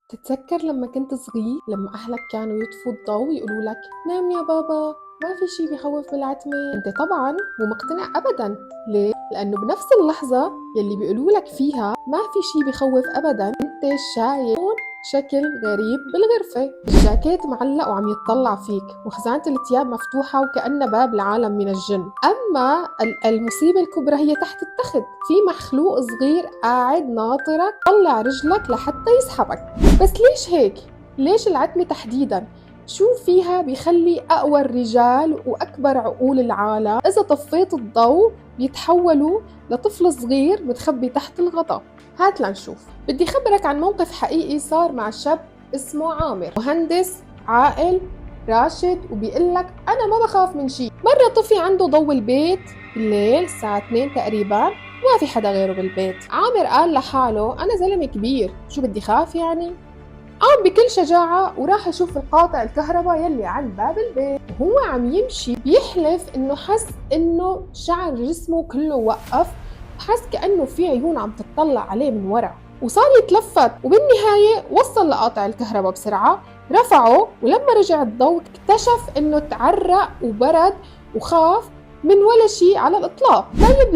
تتذكر لما كنت صغير لما أهلك كانوا يطفوا الضوء ويقولوا لك نام يا بابا، ما في شي بيخوف بالعتمة. انت طبعا مو مقتنع أبدا. ليه؟ لأنه بنفس اللحظة يلي بيقولوا لك فيها ما في شي بيخوف أبدا انت شايف شكل غريب بالغرفة، الجاكيت معلق وعم يتطلع فيك، وخزانة الثياب مفتوحة وكأنه باب لعالم من الجن. أما المصيبة الكبرى هي تحت التخت، في مخلوق صغير قاعد ناطرك طلع رجلك لحتى يسحبك. بس ليش هيك؟ ليش العتمة تحديداً؟ شو فيها بيخلي أقوى الرجال وأكبر عقول العالم إذا طفيت الضوء بيتحولوا لطفل صغير متخبي تحت الغطاء؟ هات لنشوف. بدي خبرك عن موقف حقيقي صار مع شاب اسمه عامر، مهندس عاقل راشد، وبيقلك أنا ما بخاف من شي. مرة طفي عنده ضوء البيت بالليل الساعة 2 تقريباً، ما في حدا غيره بالبيت. عامر قال لحاله أنا زلمة كبير، شو بدي خاف يعني؟ قام بكل شجاعة وراح يشوف القاطع الكهرباء يلي عند باب البيت، وهو عم يمشي بيحلف انه حس انه شعر جسمه كله وقف، وحس كأنه في عيون عم تطلع عليه من ورا، وصار يتلفت، وبالنهاية وصل لقاطع الكهرباء بسرعة، رفعه، ولما رجع الضوء اكتشف انه تعرق وبرد وخاف من ولا شيء على الإطلاق. طيب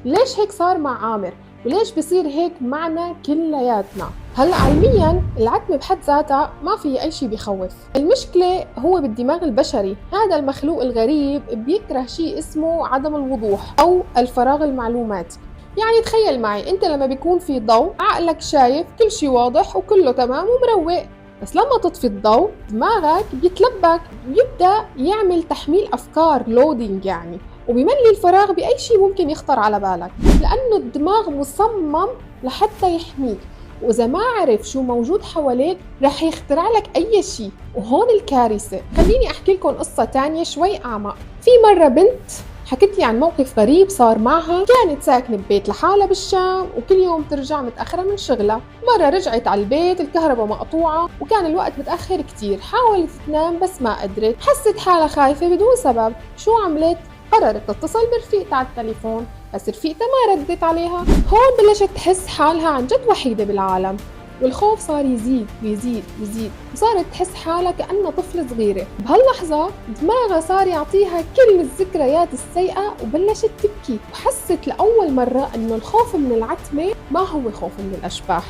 ليش هيك صار مع عامر؟ وليش بصير هيك معنا كلياتنا؟ هلا علميا العتمة بحد ذاتها ما في أي شيء بيخوف، المشكلة هو بالدماغ البشري. هذا المخلوق الغريب بيكره شيء اسمه عدم الوضوح أو الفراغ المعلوماتي. يعني تخيل معي أنت لما بيكون في ضوء عقلك شايف كل شيء واضح وكله تمام ومروق، بس لما تطفي الضوء دماغك بيتلبك ويبدأ يعمل تحميل أفكار لودينج يعني، وبيملي الفراغ بأي شيء ممكن يخطر على بالك، لأنه الدماغ مصمم لحتى يحميك، وإذا ما عرف شو موجود حواليك رح يخترع لك أي شيء. وهون الكارثة. خليني أحكي لكم قصة تانية شوي أعمق. في مرة بنت حكت لي عن موقف غريب صار معها. كانت ساكنة ببيت لحالها بالشام، وكل يوم ترجع متأخرة من شغلها. مرة رجعت على البيت الكهرباء مقطوعة وكان الوقت متأخر كتير، حاولت تنام بس ما قدرت، حست حالها خايفة بدون سبب. شو عملت؟ قررت تتصل برفيقتها على التليفون، بس رفيقتها ما ردت عليها. هون بلشت تحس حالها عن جد وحيدة بالعالم، والخوف صار يزيد ويزيد ويزيد، وصارت تحس حالها كأنها طفلة صغيرة. بهاللحظة دماغها صار يعطيها كل الذكريات السيئة وبلشت تبكي، وحست لأول مرة إنه الخوف من العتمة ما هو خوف من الأشباح،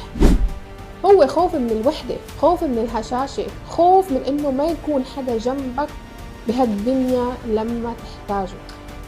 هو خوف من الوحدة، خوف من الهشاشة، خوف من إنه ما يكون حدا جنبك بهالدنيا لما تحتاجه.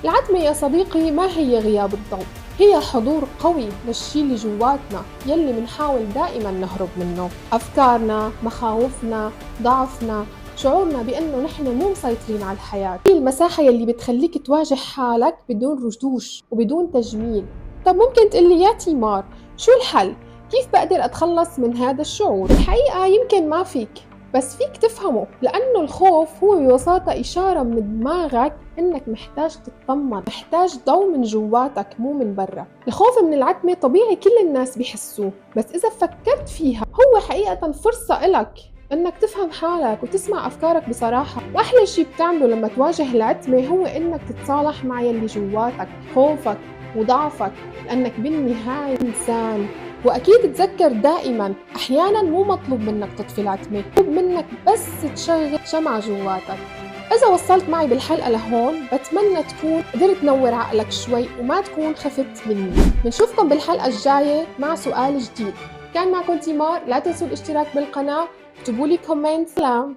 العتمة يا صديقي ما هي غياب الضوء، هي حضور قوي للشي اللي جواتنا يلي منحاول دائما نهرب منه. أفكارنا، مخاوفنا، ضعفنا، شعورنا بأنه نحن مو مسيطرين على الحياة، هي المساحة يلي بتخليك تواجه حالك بدون رجوش وبدون تجميل. طب ممكن تقلي يا تيمار شو الحل؟ كيف بقدر أتخلص من هذا الشعور؟ الحقيقة يمكن ما فيك، بس فيك تفهمه، لأنه الخوف هو ببساطة إشارة من دماغك إنك محتاج تطمن، محتاج ضوء من جواتك مو من برا. الخوف من العتمة طبيعي كل الناس بيحسوه، بس إذا فكرت فيها هو حقيقة فرصة إلك إنك تفهم حالك وتسمع أفكارك بصراحة. وأحلى شي بتعمله لما تواجه العتمة هو إنك تتصالح مع يلي جواتك، خوفك وضعفك، لأنك بالنهاية إنسان. وأكيد تذكر دائما أحيانا مو مطلوب منك تطفي العتمة، مطلوب منك بس تشغل شمعة جواتك. إذا وصلت معي بالحلقة لهون بتمنى تكون قدرت تنور عقلك شوي وما تكون خفت مني. بنشوفكم بالحلقة الجاية مع سؤال جديد. كان معكم تيمار، لا تنسوا الاشتراك بالقناة، اكتبوا لي كومنت. سلام.